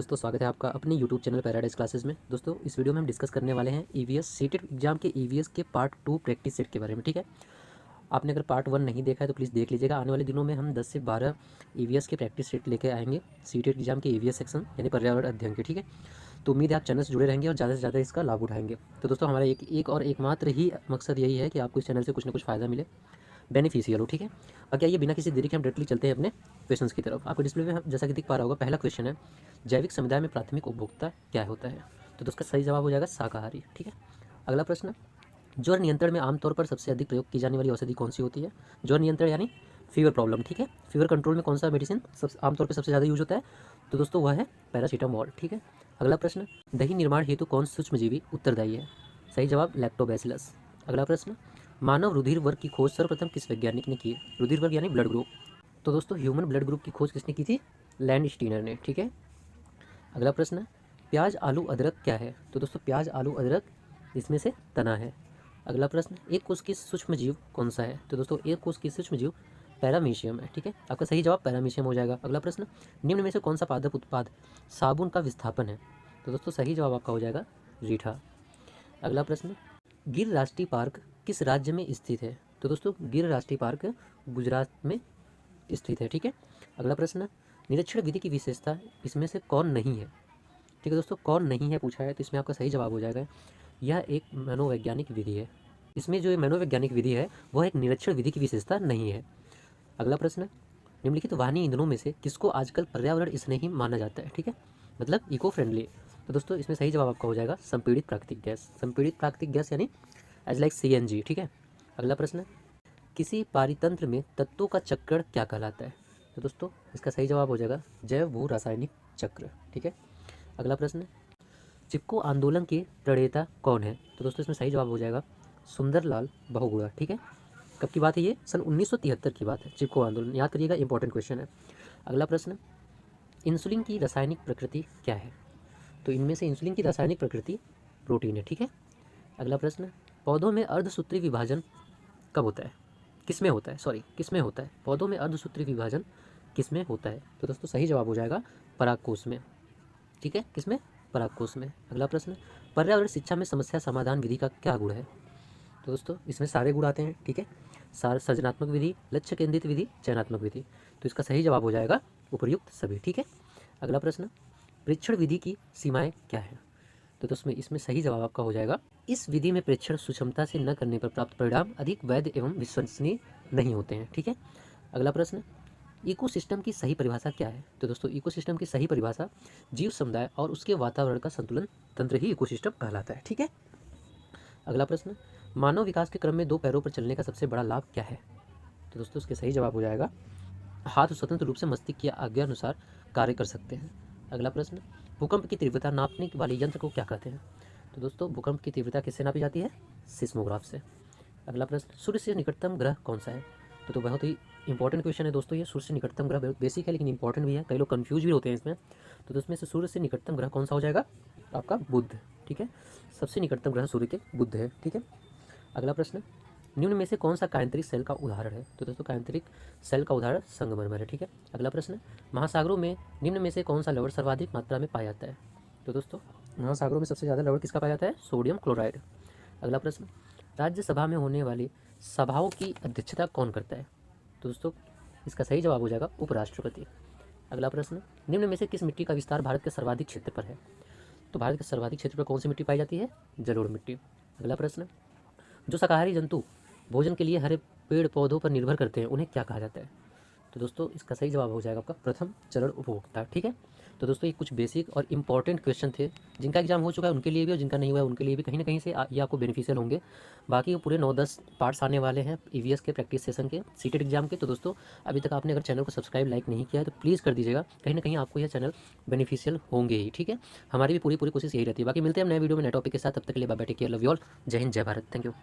दोस्तों, स्वागत है आपका अपने यूट्यूब चैनल पैराडाइज क्लासेस में। दोस्तों, इस वीडियो में हम डिस्कस करने वाले हैं ईवीएस सीटेट एग्जाम के ईवीएस के पार्ट 2 प्रैक्टिस सेट के बारे में। ठीक है, आपने अगर पार्ट 1 नहीं देखा है तो प्लीज़ देख लीजिएगा। आने वाले दिनों में हम 10 से 12 ईवीएस के प्रैक्टिस सेट लेके आएंगे सीटेट एग्जाम के ईवीएस सेक्शन यानी पर्यावरण अध्ययन के। ठीक है, तो उम्मीद है आप चैनल से जुड़े रहेंगे और ज़्यादा से ज़्यादा इसका लाभ उठाएंगे। तो दोस्तों, हमारा एकमात्र ही मकसद यही है कि आपको इस चैनल से कुछ ना कुछ फ़ायदा मिले, बेनिफिशियल हो। ठीक है, और क्या ये बिना किसी देरी के हम डायरेक्टली चलते हैं अपने क्वेश्चंस की तरफ। आपको डिस्प्ले में जैसा कि दिख पा रहा होगा, पहला क्वेश्चन है, जैविक समुदाय में प्राथमिक उपभोक्ता क्या होता है? तो उसका सही जवाब हो जाएगा शाकाहारी। ठीक है, अगला प्रश्न, ज्वर नियंत्रण में आमतौर पर सबसे अधिक प्रयोग की जाने वाली औषधि कौन सी होती है? ज्वर नियंत्रण यानी फीवर प्रॉब्लम। ठीक है, फीवर कंट्रोल में कौन सा मेडिसिन आमतौर पर सबसे ज़्यादा यूज होता है? तो दोस्तों वह है पैरासीटामोल। ठीक है, अगला प्रश्न, दही निर्माण हेतु कौन सूक्ष्मजीवी उत्तरदायी है? सही जवाब लैक्टोबैसिलस। अगला प्रश्न, मानव रुधिर वर्ग की खोज सर्वप्रथम किस वैज्ञानिक ने की? रुधिर वर्ग यानी ब्लड ग्रुप। तो दोस्तों ह्यूमन ब्लड ग्रुप की खोज किसने की थी? लैंडस्टीनर ने। ठीक है, अगला प्रश्न, प्याज आलू अदरक क्या है? तो दोस्तों प्याज आलू अदरक इसमें से तना है। अगला प्रश्न, एक कोश की सूक्ष्म जीव कौन सा है? तो दोस्तों एक कोश की सूक्ष्म जीव पैरामीशियम है। ठीक है, आपका सही जवाब पैरामीशियम हो जाएगा। अगला प्रश्न, निम्न में से कौन सा पादप उत्पाद साबुन का विस्थापन है? तो दोस्तों सही जवाब आपका हो जाएगा रीठा। अगला प्रश्न, गिर राष्ट्रीय पार्क किस राज्य में स्थित है? तो दोस्तों गिर राष्ट्रीय पार्क गुजरात में स्थित है। ठीक है, अगला प्रश्न, निरीक्षण विधि की विशेषता इसमें से कौन नहीं है? ठीक है दोस्तों, कौन नहीं है पूछा है, तो इसमें आपका सही जवाब हो जाएगा यह एक मनोवैज्ञानिक विधि है। इसमें जो मनोवैज्ञानिक विधि है वह एक निरीक्षण विधि की विशेषता नहीं है। अगला प्रश्न, निम्नलिखित वाहनी ईंधनों में से किसको आजकल पर्यावरण स्नेही माना जाता है? ठीक है, मतलब इको फ्रेंडली। तो दोस्तों इसमें सही जवाब आपका हो जाएगा संपीड़ित प्राकृतिक गैस। संपीड़ित प्राकृतिक गैस यानी एज लाइक CNG। ठीक है, अगला प्रश्न, किसी पारितंत्र में तत्वों का चक्र क्या कहलाता है? तो दोस्तों इसका सही जवाब हो जाएगा जैव भू रासायनिक चक्र। ठीक है, अगला प्रश्न, चिपको आंदोलन के प्रणेता कौन है? तो दोस्तों इसमें सही जवाब हो जाएगा सुंदरलाल बहुगुणा। ठीक है, कब की बात है ये? सन 1973 की बात है। चिपको आंदोलन याद करिएगा, इंपॉर्टेंट क्वेश्चन है। अगला प्रश्न, इंसुलिन की रासायनिक प्रकृति क्या है? तो इनमें से इंसुलिन की रासायनिक प्रकृति प्रोटीन है। ठीक है, अगला प्रश्न, पौधों में अर्धसूत्री विभाजन कब होता है? किसमें होता है? किसमें होता है? पौधों में अर्धसूत्री विभाजन किसमें होता है? तो दोस्तों सही जवाब हो जाएगा परागकोश में। ठीक है, किसमें? परागकोश में। अगला प्रश्न, पर्यावरण शिक्षा में समस्या समाधान विधि का क्या गुण है? तो दोस्तों इसमें सारे गुण आते हैं। ठीक है, सृजनात्मक विधि, लक्ष्य केंद्रित विधि, चयनात्मक विधि। तो इसका सही जवाब हो जाएगा उपर्युक्त सभी। ठीक है, अगला प्रश्न, प्रेक्षण विधि की सीमाएं क्या है? तो दोस्तों इसमें सही जवाब आपका हो जाएगा, इस विधि में प्रेक्षण सुक्षमता से न करने पर प्राप्त परिणाम अधिक वैध एवं विश्वसनीय नहीं होते हैं। ठीक है, अगला प्रश्न, इकोसिस्टम की सही परिभाषा क्या है? तो दोस्तों इकोसिस्टम की सही परिभाषा जीव समुदाय और उसके वातावरण का संतुलन तंत्र ही इकोसिस्टम कहलाता है। ठीक है, अगला प्रश्न, मानव विकास के क्रम में 2 पैरों पर चलने का सबसे बड़ा लाभ क्या है? तो दोस्तों इसके सही जवाब हो जाएगा हाथ स्वतंत्र रूप से मस्तिष्क की आज्ञा अनुसार कार्य कर सकते हैं। अगला प्रश्न, भूकंप की तीव्रता नापने वाले यंत्र को क्या कहते हैं? तो दोस्तों भूकंप की तीव्रता किससे नापी जाती है? सिस्मोग्राफ से। अगला प्रश्न, सूर्य से निकटतम ग्रह कौन सा है? तो बहुत ही इंपॉर्टेंट क्वेश्चन है दोस्तों ये। सूर्य से निकटतम ग्रह बहुत बेसिक है लेकिन इंपॉर्टेंट भी है, कई लोग कंफ्यूज भी होते हैं इसमें। तो उसमें से सूर्य से निकटतम ग्रह कौन सा हो जाएगा? आपका बुध। ठीक है, सबसे निकटतम ग्रह सूर्य के बुध है। ठीक है, अगला प्रश्न, निम्न में से कौन सा कायांतरिक सेल का उदाहरण है? तो दोस्तों कायांतरिक सेल का उदाहरण संगमरमर है। ठीक है, अगला प्रश्न, महासागरों में निम्न में से कौन सा लवण सर्वाधिक मात्रा में पाया जाता है? तो दोस्तों महासागरों में सबसे ज़्यादा लवण किसका पाया जाता है? Sodium chloride. अगला प्रश्न, राज्यसभा में होने वाली सभाओं की अध्यक्षता कौन करता है? तो दोस्तों इसका सही जवाब हो जाएगा उपराष्ट्रपति। अगला प्रश्न, निम्न में से किस मिट्टी का विस्तार भारत के सर्वाधिक क्षेत्र पर है? तो भारत के सर्वाधिक क्षेत्र पर कौन सी मिट्टी पाई जाती है? जलोढ़ मिट्टी। अगला प्रश्न, जो शाकाहारी जंतु भोजन के लिए हरे पेड़ पौधों पर निर्भर करते हैं उन्हें क्या कहा जाता है? तो दोस्तों इसका सही जवाब हो जाएगा आपका प्रथम चरण उपभोक्ता। ठीक है, तो दोस्तों ये कुछ बेसिक और इंपॉर्टेंट क्वेश्चन थे, जिनका एग्जाम हो चुका है उनके लिए भी और जिनका नहीं हुआ है उनके लिए भी कहीं ना कहीं से ये आपको बेनिफिशियल होंगे। बाकी पूरे 9-10 पार्ट्स आने वाले हैं ईवीएस के प्रैक्टिस सेशन के, सीटेट एग्जाम के। तो दोस्तों अभी तक आपने अगर चैनल को सब्सक्राइब लाइक नहीं किया है तो प्लीज़ कर दीजिएगा, कहीं ना कहीं आपको यह चैनल बेनिफिशियल होंगे ही। ठीक है, हमारी भी पूरी कोशिश यही रहती है। बाकी मिलते हैं हम नए वीडियो में नए टॉपिक के साथ, तब तक के लिए bye bye, take care, love you all, जय हिंद जय भारत, थैंक यू।